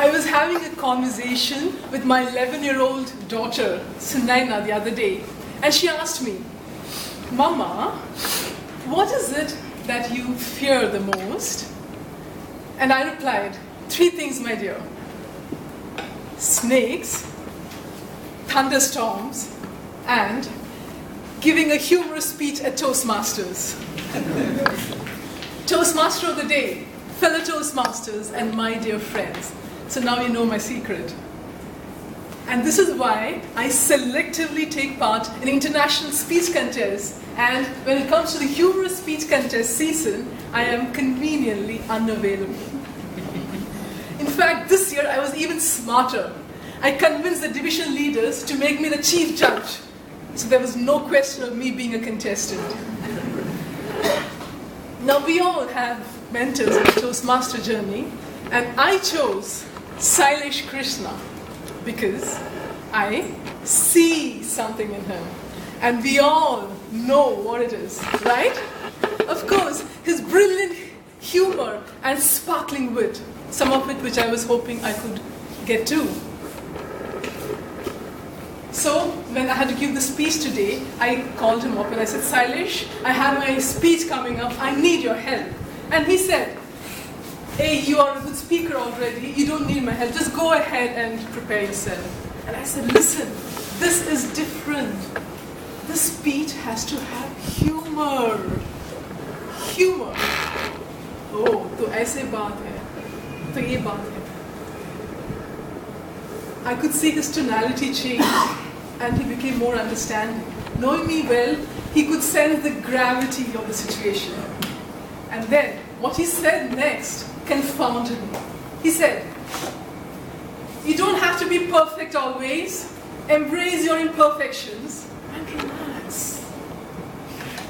I was having a conversation with my 11-year-old daughter, Sunaina, the other day, and she asked me, Mama, what is it that you fear the most? And I replied, 3 things, my dear. Snakes, thunderstorms, and giving a humorous speech at Toastmasters. Toastmaster of the day, fellow Toastmasters, and my dear friends. So now you know my secret. And this is why I selectively take part in international speech contests. And when it comes to the humorous speech contest season, I am conveniently unavailable. In fact, this year I was even smarter. I convinced the division leaders to make me the chief judge. So there was no question of me being a contestant. Now we all have mentors in the Toastmaster journey, and I chose Sailesh Krishna because I see something in him. And we all know what it is, right? Of course, his brilliant humor and sparkling wit, some of it which I was hoping I could get to. So, when I had to give the speech today, I called him up and I said, Sailesh, I have my speech coming up, I need your help. And he said, hey, you are a good speaker already, you don't need my help, just go ahead and prepare yourself. And I said, listen, this is different. This speech has to have humor. Humor. Oh, तो ऐसे बात है, तो ये बात है. I could see his tonality change, and he became more understanding. Knowing me well, he could sense the gravity of the situation. And then, what he said next confounded me. He said, you don't have to be perfect always. Embrace your imperfections and relax.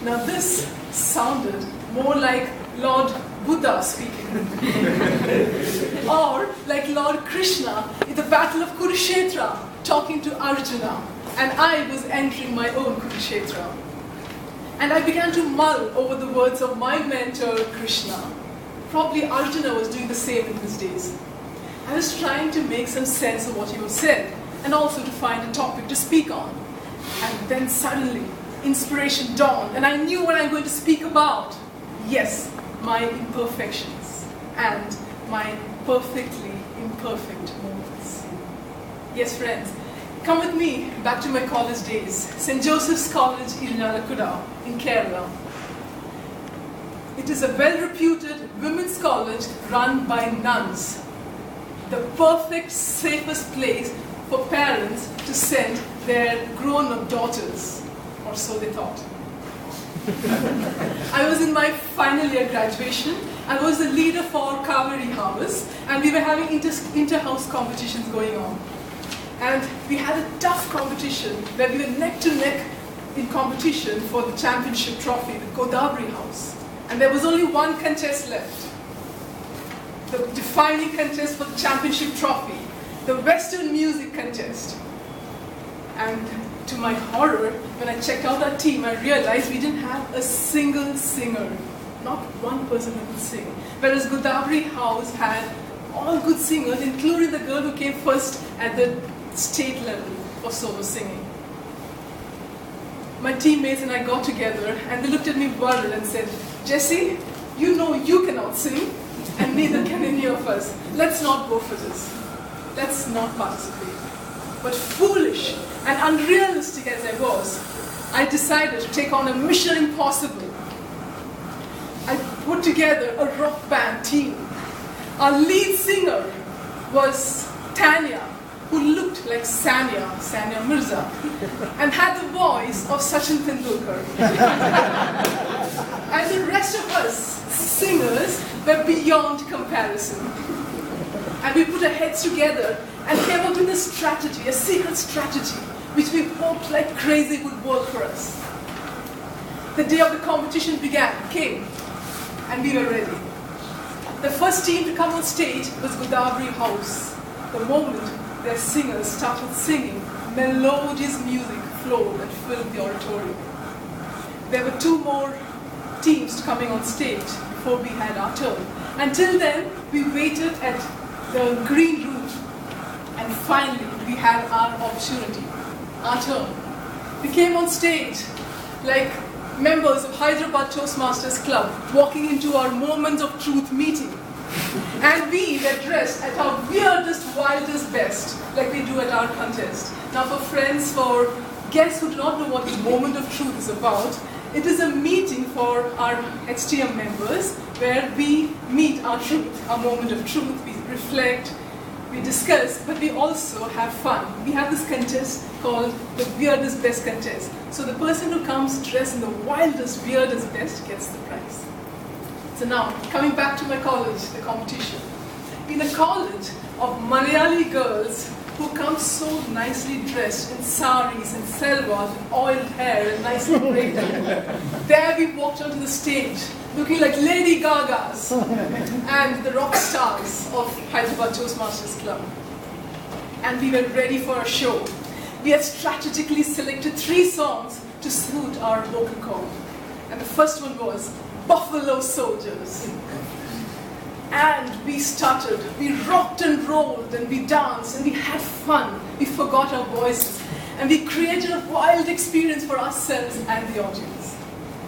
Now this sounded more like Lord Buddha speaking. Or like Lord Krishna in the battle of Kurukshetra talking to Arjuna, and I was entering my own Kurukshetra. And I began to mull over the words of my mentor Krishna. Probably Arjuna was doing the same in his days. I was trying to make some sense of what he was said, and also to find a topic to speak on. And then suddenly, inspiration dawned, and I knew what I'm going to speak about. Yes, my imperfections and my perfectly imperfect moments. Yes, friends, come with me back to my college days, St. Joseph's College, Irinalakuda, in Kerala. It is a well-reputed women's college run by nuns. The perfect, safest place for parents to send their grown-up daughters, or so they thought. I was in my final year graduation. I was the leader for Kaveri House, and we were having inter-house competitions going on. And we had a tough competition where we were neck to neck in competition for the championship trophy, the Godavari House. And there was only one contest left. The defining contest for the championship trophy, the Western music contest. And to my horror, when I checked out our team, I realized we didn't have a single singer. Not one person who could sing. Whereas Godavari House had all good singers, including the girl who came first at the state level for solo singing. My teammates and I got together, and they looked at me worried and said, Jessie, you know you cannot sing, and neither can any of us. Let's not go for this. Let's not participate. But foolish and unrealistic as I was, I decided to take on a mission impossible. I put together a rock band team. Our lead singer was Tanya, who looked like Sania Mirza, and had the voice of Sachin Tendulkar. And the rest of us singers were beyond comparison. And we put our heads together and came up with a strategy, a secret strategy, which we hoped like crazy would work for us. The day of the competition came, and we were ready. The first team to come on stage was Godavari House. The moment their singers started singing, melodious music flowed and filled the auditorium. There were 2 more teams coming on stage before we had our turn. Until then, we waited at the green room. And finally, we had our opportunity, our turn. We came on stage like members of Hyderabad Toastmasters Club walking into our Moments of Truth meeting. And we were dressed at our weirdest, wildest best, like we do at our contest. Now for friends, for guests who do not know what the Moment of Truth is about, it is a meeting for our HTM members where we meet our truth, our moment of truth. We reflect, we discuss, but we also have fun. We have this contest called the Weirdest Best Contest. So the person who comes dressed in the wildest, weirdest best gets the prize. So now, coming back to my college, the competition. In a college of Malayali girls who come so nicely dressed in saris and salwars and oiled hair and nicely braided. There we walked onto the stage looking like Lady Gagas and the rock stars of Hyderabad Toastmasters Club. And we were ready for a show. We had strategically selected 3 songs to suit our vocal cord. And the first one was Buffalo Soldiers. And we started, we rocked and rolled, and we danced, and we had fun. We forgot our voices, and we created a wild experience for ourselves and the audience.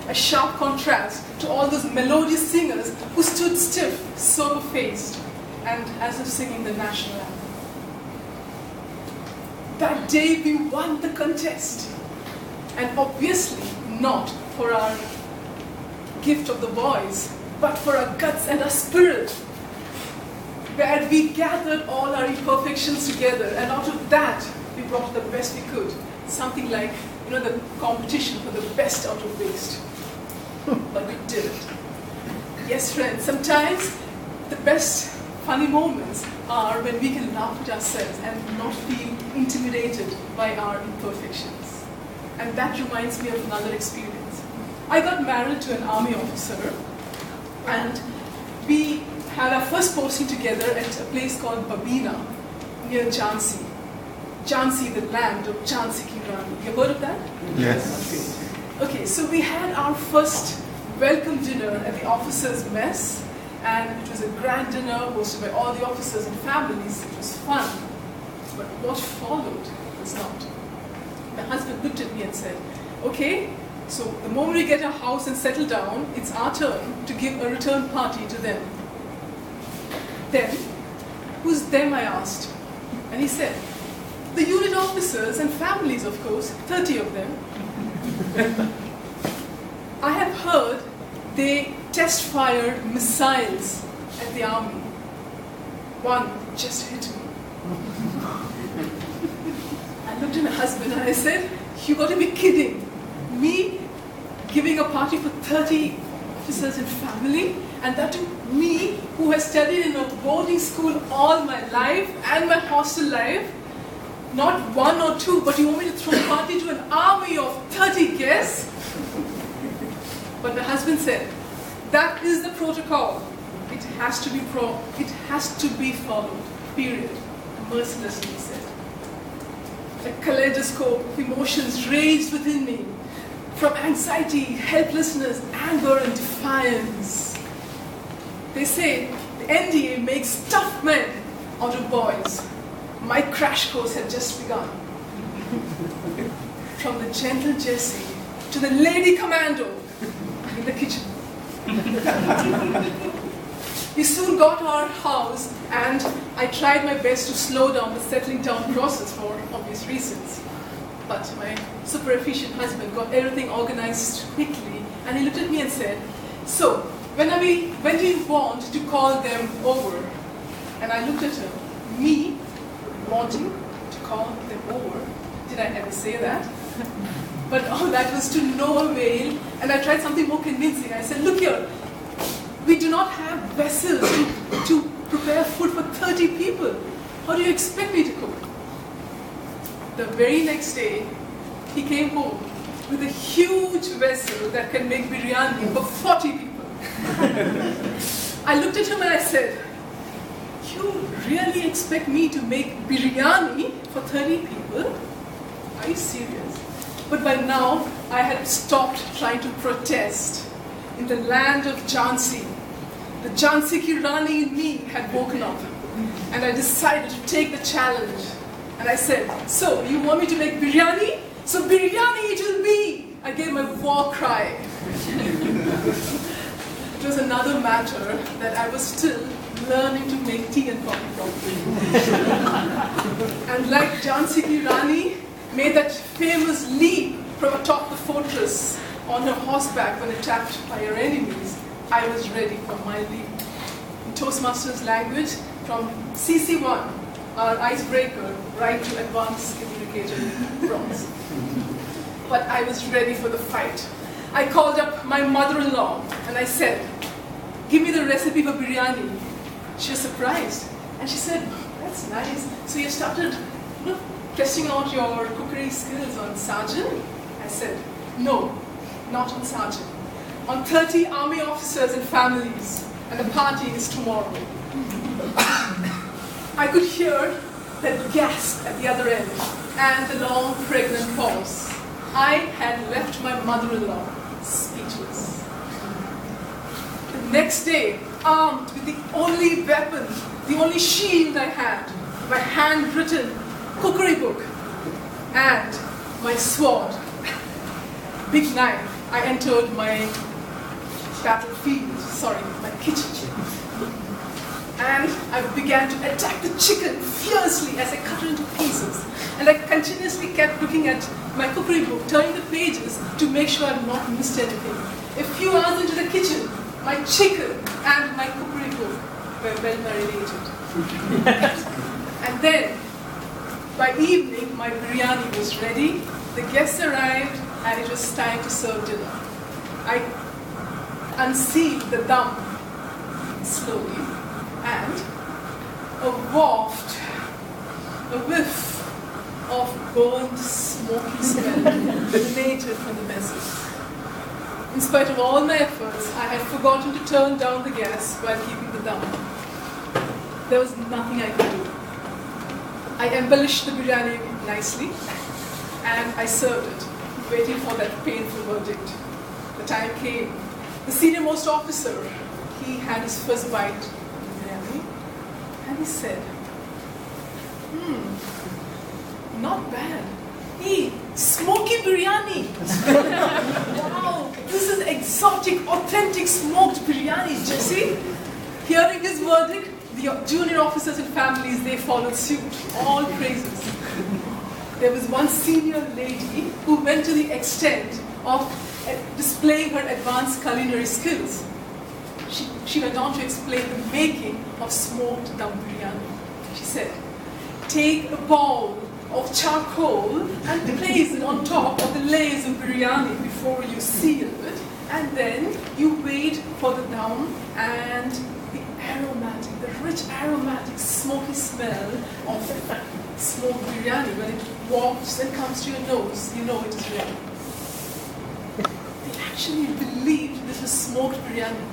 A sharp contrast to all those melodious singers who stood stiff, sober-faced, and as if singing the national anthem. That day we won the contest, and obviously not for our gift of the voice, but for our guts and our spirit, where we gathered all our imperfections together, and out of that, we brought the best we could. Something like, the competition for the best out of waste. But we did it. Yes, friends, sometimes the best funny moments are when we can laugh at ourselves and not feel intimidated by our imperfections. And that reminds me of another experience. I got married to an army officer, and we had our first posting together at a place called Babina, near Jhansi. Jhansi, the land of Jhansi Ki Rani. You heard of that? Yes. Okay, so we had our first welcome dinner at the officers' mess, and it was a grand dinner hosted by all the officers and families. It was fun. But what followed was not. My husband looked at me and said, okay, so the moment we get a house and settle down, it's our turn to give a return party to them. Them? Who's them, I asked. And he said, the unit officers and families, of course, 30 of them. I have heard they test-fired missiles at the army. One just hit me. I looked at my husband and I said, you got to be kidding. Me giving a party for 30 officers and family, and that to me, who has studied in a boarding school all my life and my hostel life, not 1 or 2, but you want me to throw a party to an army of 30 guests? But my husband said, that is the protocol. It has to be followed, period. Mercilessly, he said. A kaleidoscope of emotions raged within me, from anxiety, helplessness, anger, and defiance. They say the NDA makes tough men out of boys. My crash course had just begun. From the gentle Jessie to the lady commando in the kitchen. We soon got our house, and I tried my best to slow down the settling down process for obvious reasons. But my super efficient husband got everything organized quickly, and he looked at me and said, so, when do you want to call them over? And I looked at him, me wanting to call them over. Did I ever say that? But all that was to no avail, and I tried something more convincing. I said, look here, we do not have vessels to prepare food for 30 people. How do you expect me to cook? The very next day, he came home with a huge vessel that can make biryani for 40 people. I looked at him and I said, you really expect me to make biryani for 30 people? Are you serious? But by now, I had stopped trying to protest. In the land of Jhansi, the Jhansi Ki Rani in me had woken up. And I decided to take the challenge. And I said, so you want me to make biryani? So biryani it will be! I gave my war cry. It was another matter that I was still learning to make tea and coffee properly. And like Jessica Rani made that famous leap from atop the fortress on her horseback when attacked by her enemies, I was ready for my leap. In Toastmasters language, from CC1, our icebreaker, right to advanced communicator bronze. But I was ready for the fight. I called up my mother-in-law and I said, give me the recipe for biryani. She was surprised and she said, that's nice. So you started testing out your cookery skills on Sergeant? I said, no, not on Sergeant. On 30 army officers and families, and the party is tomorrow. I could hear that gasp at the other end and the long pregnant pause. I had left my mother-in-law speechless. The next day, armed with the only weapon, the only shield I had, my handwritten cookery book, and my sword, big knife, I entered my battlefield, sorry, my kitchen. And I began to attack the chicken fiercely as I cut it into pieces. And I continuously kept looking at my cookery book, turning the pages to make sure I've not missed anything. A few hours into the kitchen, my chicken and my cookery book were well marinated. And then, by evening, my biryani was ready, the guests arrived, and it was time to serve dinner. I unsealed the dum slowly, and a whiff of burnt, smoky smell emanated from the vessel. In spite of all my efforts, I had forgotten to turn down the gas while keeping the dum. There was nothing I could do. I embellished the biryani nicely, and I served it, waiting for that painful verdict. The time came. The senior-most officer, he had his first bite of biryani, and he said, not bad. Hey, smoky biryani. Wow, this is exotic, authentic smoked biryani, Jesse. Hearing his verdict, the junior officers and families, they followed suit. All praises. There was one senior lady who went to the extent of displaying her advanced culinary skills. She went on to explain the making of smoked dum biryani. She said, take a bowl of charcoal and place it on top of the layers of biryani before you seal it, and then you wait for the dum and the aromatic, the rich aromatic smoky smell of smoked biryani. When it wafts and comes to your nose, you know it is ready. They actually believed this was smoked biryani.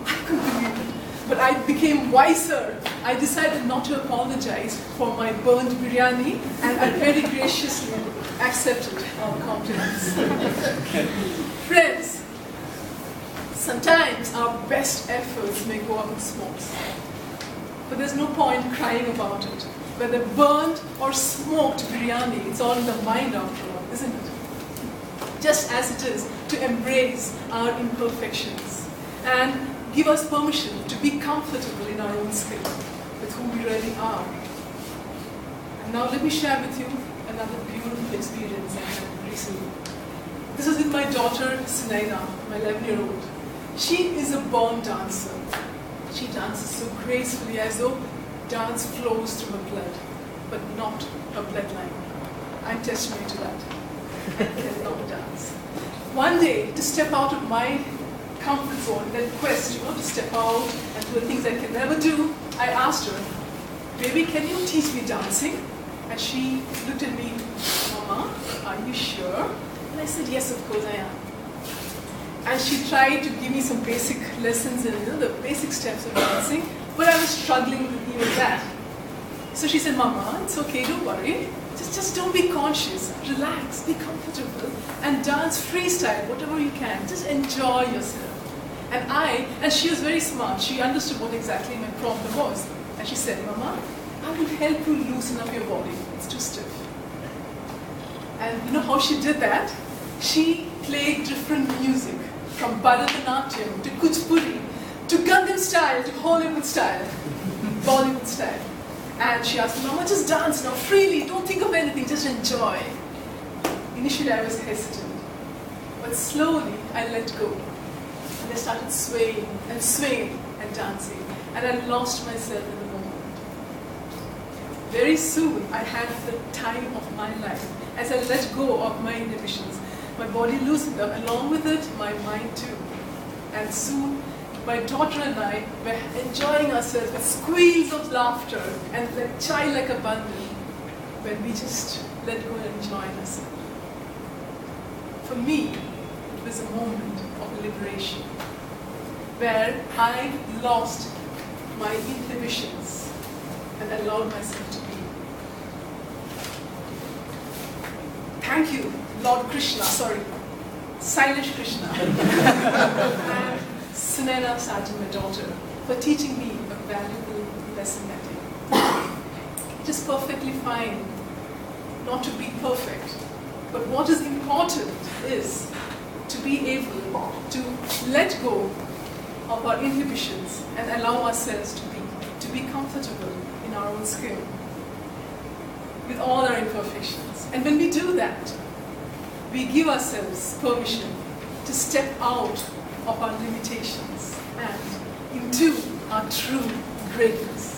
I couldn't believe it. But I became wiser. I decided not to apologize for my burned biryani, and I very graciously accepted our compliments. Friends, sometimes our best efforts may go up in smoke. But there's no point crying about it. Whether burned or smoked biryani, it's all in the mind after all, isn't it? Just as it is to embrace our imperfections and give us permission to be comfortable in our own skin with who we really are. And now let me share with you another beautiful experience I had recently. This is with my daughter, Sunaina, my 11-year-old. She is a born dancer. She dances so gracefully as though dance flows through her blood, but not her bloodline. I'm testimony to that. I cannot dance. One day, to step out of my comfort zone, that quest, to step out and do the things I can never do, I asked her, baby, can you teach me dancing? And she looked at me, Mama, are you sure? And I said, yes, of course I am. And she tried to give me some basic lessons in the basic steps of dancing, but I was struggling with even that. So she said, Mama, it's okay, don't worry. Just don't be conscious, relax, be comfortable, and dance freestyle, whatever you can. Just enjoy yourself. And she was very smart. She understood what exactly my problem was. And she said, Mama, I will help you loosen up your body. It's too stiff. And you know how she did that? She played different music, from Bharatanatyam to Kuchipudi, to Gangnam style, to Hollywood style, Bollywood style. And she asked me, Mama, just dance now, freely, don't think of anything, just enjoy. Initially I was hesitant, but slowly I let go. And I started swaying and dancing, and I lost myself in the moment. Very soon I had the time of my life. As I let go of my inhibitions, my body loosened up, along with it, my mind too. And soon, my daughter and I were enjoying ourselves with squeals of laughter and like childlike abandon when we just let go and enjoy ourselves. For me, it was a moment of liberation where I lost my inhibitions and allowed myself to be. Thank you, Lord Krishna, Silesh Krishna, and Sunena Sajjan, my daughter, for teaching me a valuable lesson that day. It is perfectly fine not to be perfect, but what is important is to be able to let go of our inhibitions and allow ourselves to be comfortable in our own skin with all our imperfections. And when we do that, we give ourselves permission to step out of our limitations and into our true greatness.